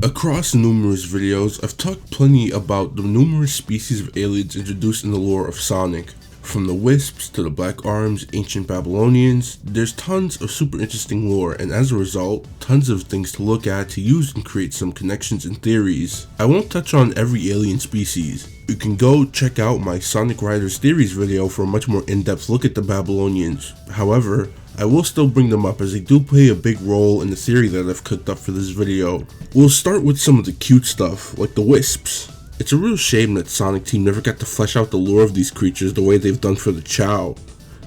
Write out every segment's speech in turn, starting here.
Across numerous videos, I've talked plenty about the numerous species of aliens introduced in the lore of Sonic. From the Wisps to the Black Arms, ancient Babylonians, there's tons of super interesting lore, and as a result, tons of things to look at to use and create some connections and theories. I won't touch on every alien species. You can go check out my Sonic Riders Theories video for a much more in-depth look at the Babylonians. However, I will still bring them up as they do play a big role in the theory that I've cooked up for this video. We'll start with some of the cute stuff, like the Wisps. It's a real shame that Sonic Team never got to flesh out the lore of these creatures the way they've done for the Chow.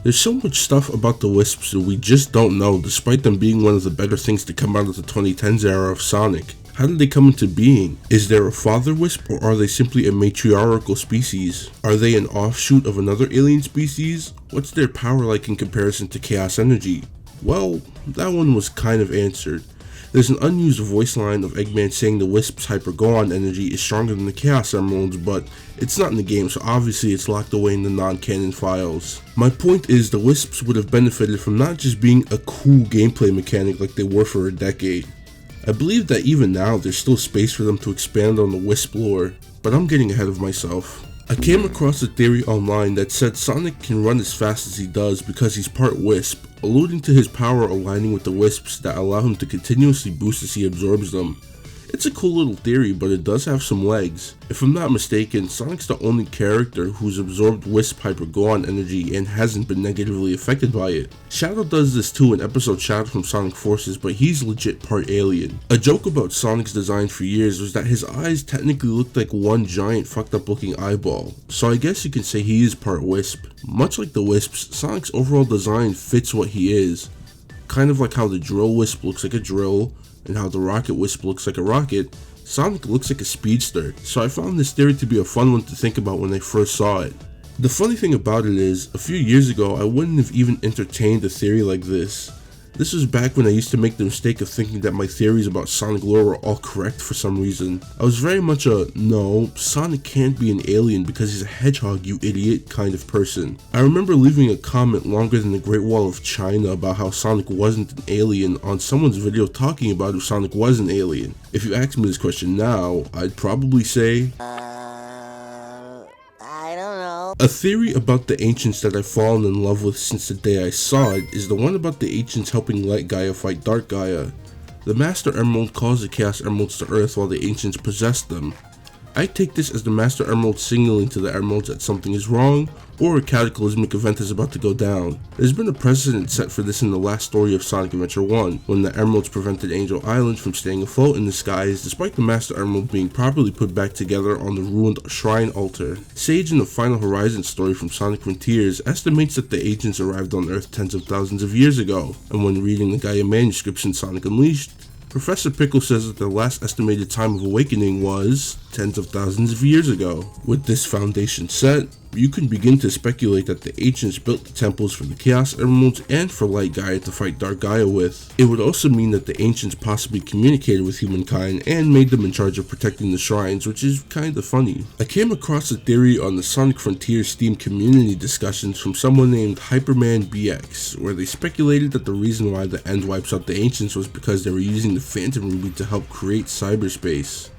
There's so much stuff about the Wisps that we just don't know, despite them being one of the better things to come out of the 2010s era of Sonic. How did they come into being? Is there a father wisp, or are they simply a matriarchal species? Are they an offshoot of another alien species? What's their power like in comparison to chaos energy? Well, that one was kind of answered. There's an unused voice line of Eggman saying the Wisp's hyper-go-on energy is stronger than the Chaos Emeralds, but it's not in the game, so obviously it's locked away in the non-canon files. My point is the Wisps would have benefited from not just being a cool gameplay mechanic like they were for a decade. I believe that even now there's still space for them to expand on the Wisp lore, but I'm getting ahead of myself. I came across a theory online that said Sonic can run as fast as he does because he's part Wisp, alluding to his power aligning with the Wisps that allow him to continuously boost as he absorbs them. It's a cool little theory, but it does have some legs. If I'm not mistaken, Sonic's the only character who's absorbed Wisp hyper-go-on energy and hasn't been negatively affected by it. Shadow does this too in episode Shadow from Sonic Forces, but he's legit part alien. A joke about Sonic's design for years was that his eyes technically looked like one giant fucked up looking eyeball, so I guess you can say he is part Wisp. Much like the Wisps, Sonic's overall design fits what he is. Kind of like how the Drill Wisp looks like a drill, and how the Rocket Wisp looks like a rocket, Sonic looks like a speedster, so I found this theory to be a fun one to think about when I first saw it. The funny thing about it is, a few years ago I wouldn't have even entertained a theory like this. This was back when I used to make the mistake of thinking that my theories about Sonic lore were all correct for some reason. I was very much a, no, Sonic can't be an alien because he's a hedgehog, you idiot, kind of person. I remember leaving a comment longer than the Great Wall of China about how Sonic wasn't an alien on someone's video talking about if Sonic was an alien. If you ask me this question now, I'd probably say, a theory about the Ancients that I've fallen in love with since the day I saw it is the one about the Ancients helping Light Gaia fight Dark Gaia. The Master Emerald calls the Chaos Emeralds to Earth while the Ancients possess them. I take this as the Master Emerald signaling to the Emeralds that something is wrong, or a cataclysmic event is about to go down. There's been a precedent set for this in the last story of Sonic Adventure 1, when the Emeralds prevented Angel Island from staying afloat in the skies despite the Master Emerald being properly put back together on the ruined Shrine Altar. Sage in the Final Horizon story from Sonic Frontiers estimates that the Ancients arrived on Earth tens of thousands of years ago, and when reading the Gaia manuscripts in Sonic Unleashed, Professor Pickle says that the last estimated time of awakening was tens of thousands of years ago. With this foundation set, you can begin to speculate that the Ancients built the temples for the Chaos Emeralds and for Light Gaia to fight Dark Gaia with. It would also mean that the Ancients possibly communicated with humankind and made them in charge of protecting the shrines, which is kinda funny. I came across a theory on the Sonic Frontiers Steam community discussions from someone named Hyperman BX, where they speculated that the reason why the End wipes out the Ancients was because they were using the Phantom Ruby to help create Cyberspace.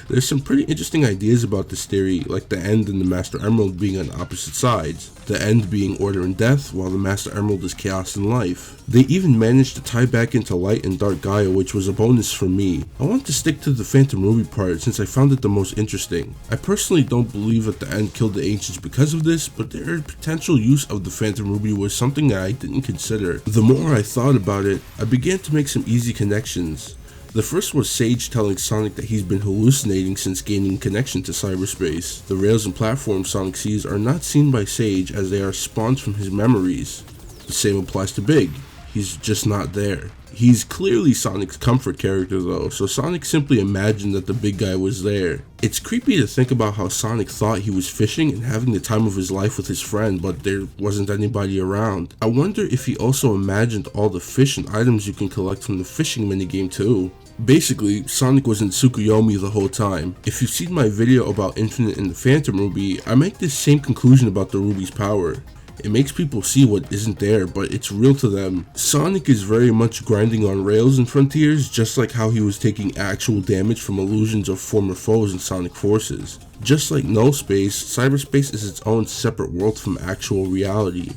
There's some pretty interesting ideas about this theory, like the End and the Master Emerald being on opposite sides, the End being order and death, while the Master Emerald is chaos and life. They even managed to tie back into Light and Dark Gaia, which was a bonus for me. I want to stick to the Phantom Ruby part since I found it the most interesting. I personally don't believe that the End killed the Ancients because of this, but their potential use of the Phantom Ruby was something that I didn't consider. The more I thought about it, I began to make some easy connections. The first was Sage telling Sonic that he's been hallucinating since gaining connection to cyberspace. The rails and platforms Sonic sees are not seen by Sage as they are spawns from his memories. The same applies to Big. He's just not there. He's clearly Sonic's comfort character though, so Sonic simply imagined that the big guy was there. It's creepy to think about how Sonic thought he was fishing and having the time of his life with his friend, but there wasn't anybody around. I wonder if he also imagined all the fish and items you can collect from the fishing minigame too. Basically, Sonic was in Tsukuyomi the whole time. If you've seen my video about Infinite and the Phantom Ruby, I make this same conclusion about the Ruby's power. It makes people see what isn't there, but it's real to them. Sonic is very much grinding on rails in Frontiers, just like how he was taking actual damage from illusions of former foes in Sonic Forces. Just like Null Space, Cyberspace is its own separate world from actual reality.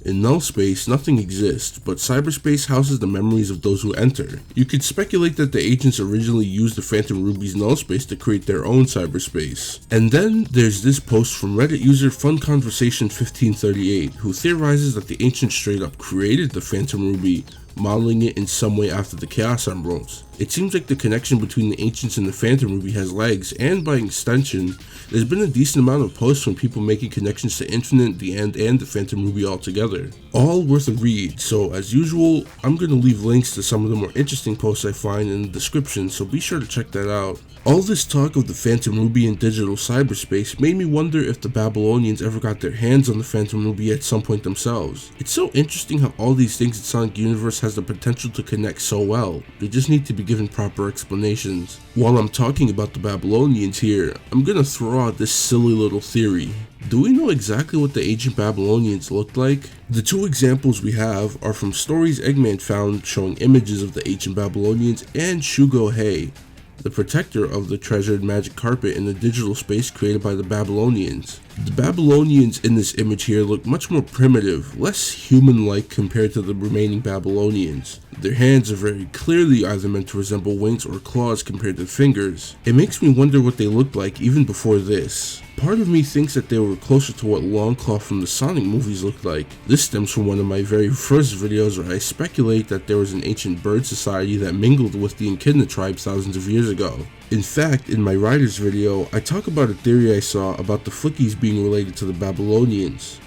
In Null Space, nothing exists, but Cyberspace houses the memories of those who enter. You could speculate that the agents originally used the Phantom Ruby's Null Space to create their own cyberspace. And then there's this post from Reddit user FunConversation1538, who theorizes that the ancients straight up created the Phantom Ruby, modeling it in some way after the Chaos Emeralds. It seems like the connection between the ancients and the Phantom Ruby has legs, and by extension, there's been a decent amount of posts from people making connections to Infinite, the End, and the Phantom Ruby altogether. All worth a read, so as usual, I'm going to leave links to some of the more interesting posts I find in the description, so be sure to check that out. All this talk of the Phantom Ruby in digital cyberspace made me wonder if the Babylonians ever got their hands on the Phantom Ruby at some point themselves. It's so interesting how all these things in Sonic Universe has the potential to connect so well. They just need to be given proper explanations. While I'm talking about the Babylonians here, I'm gonna throw out this silly little theory. Do we know exactly what the ancient Babylonians looked like? The two examples we have are from stories Eggman found showing images of the ancient Babylonians and Shugo Hei, the protector of the treasured magic carpet in the digital space created by the Babylonians. The Babylonians in this image here look much more primitive, less human-like compared to the remaining Babylonians. Their hands are very clearly either meant to resemble wings or claws compared to fingers. It makes me wonder what they looked like even before this. Part of me thinks that they were closer to what Longclaw from the Sonic movies looked like. This stems from one of my very first videos where I speculate that there was an ancient bird society that mingled with the Echidna tribe thousands of years ago. In fact, in my Riders video, I talk about a theory I saw about the Flickies being related to the Babylonians.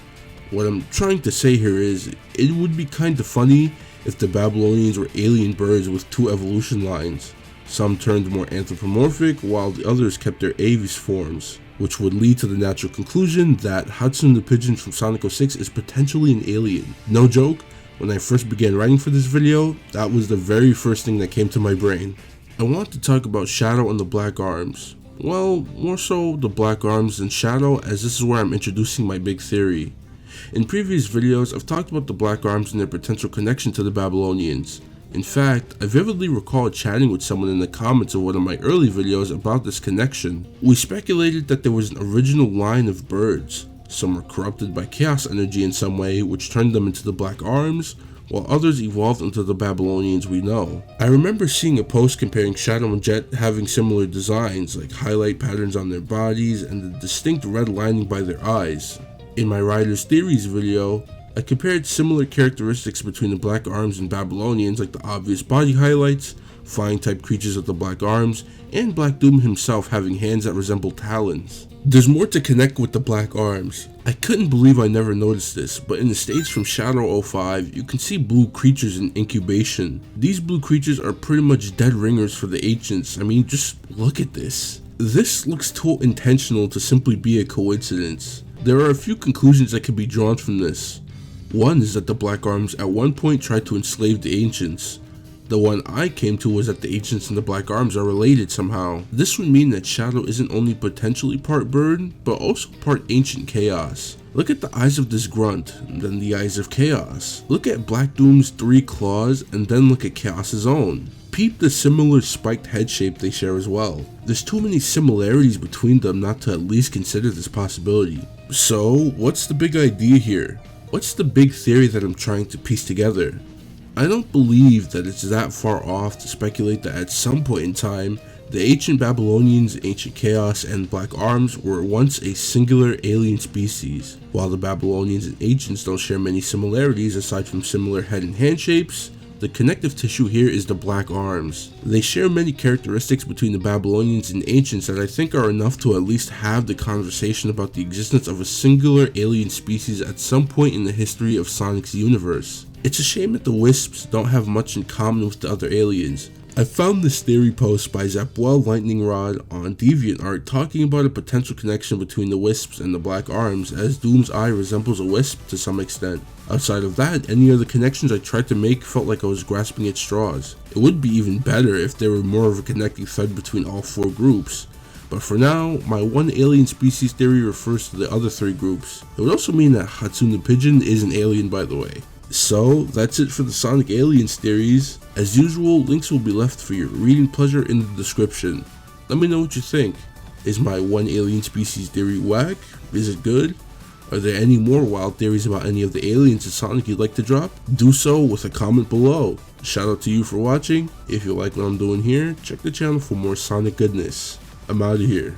What I'm trying to say here is, it would be kinda funny if the Babylonians were alien birds with two evolution lines. Some turned more anthropomorphic, while the others kept their avian forms, which would lead to the natural conclusion that Hudson the Pigeon from Sonic 06 is potentially an alien. No joke, when I first began writing for this video, that was the very first thing that came to my brain. I want to talk about Shadow and the Black Arms. Well, more so the Black Arms than Shadow, as this is where I'm introducing my big theory. In previous videos, I've talked about the Black Arms and their potential connection to the Babylonians. In fact, I vividly recall chatting with someone in the comments of one of my early videos about this connection. We speculated that there was an original line of birds. Some were corrupted by chaos energy in some way, which turned them into the Black Arms, while others evolved into the Babylonians we know. I remember seeing a post comparing Shadow and Jet having similar designs, like highlight patterns on their bodies and the distinct red lining by their eyes. In my Riders Theories video, I compared similar characteristics between the Black Arms and Babylonians, like the obvious body highlights, flying type creatures with the Black Arms, and Black Doom himself having hands that resemble talons. There's more to connect with the Black Arms. I couldn't believe I never noticed this, but in the stage from Shadow 05, you can see blue creatures in incubation. These blue creatures are pretty much dead ringers for the ancients. I mean, just look at this. This looks too intentional to simply be a coincidence. There are a few conclusions that can be drawn from this. One is that the Black Arms at one point tried to enslave the ancients. The one I came to was that the ancients and the Black Arms are related somehow. This would mean that Shadow isn't only potentially part bird, but also part ancient chaos. Look at the eyes of this grunt, and then the eyes of chaos. Look at Black Doom's 3 claws, and then look at Chaos's own. Peep the similar spiked head shape they share as well. There's too many similarities between them not to at least consider this possibility. So, what's the big idea here? What's the big theory that I'm trying to piece together? I don't believe that it's that far off to speculate that at some point in time, the ancient Babylonians, ancient chaos, and Black Arms were once a singular alien species. While the Babylonians and ancients don't share many similarities aside from similar head and hand shapes, the connective tissue here is the Black Arms. They share many characteristics between the Babylonians and ancients that I think are enough to at least have the conversation about the existence of a singular alien species at some point in the history of Sonic's universe. It's a shame that the Wisps don't have much in common with the other aliens. I found this theory post by Zapwell Lightning Rod on DeviantArt talking about a potential connection between the Wisps and the Black Arms, as Doom's eye resembles a wisp to some extent. Outside of that, any other connections I tried to make felt like I was grasping at straws. It would be even better if there were more of a connecting thread between all 4 groups, But for now, my one alien species theory refers to the other 3 groups. It would also mean that Hatsune Pigeon is an alien, by the way. So, that's it for the Sonic Aliens theories. As usual, links will be left for your reading pleasure in the description. Let me know what you think. Is my one alien species theory whack? Is it good? Are there any more wild theories about any of the aliens in Sonic you'd like to drop? Do so with a comment below. Shout out to you for watching. If you like what I'm doing here, check the channel for more Sonic goodness. I'm out of here.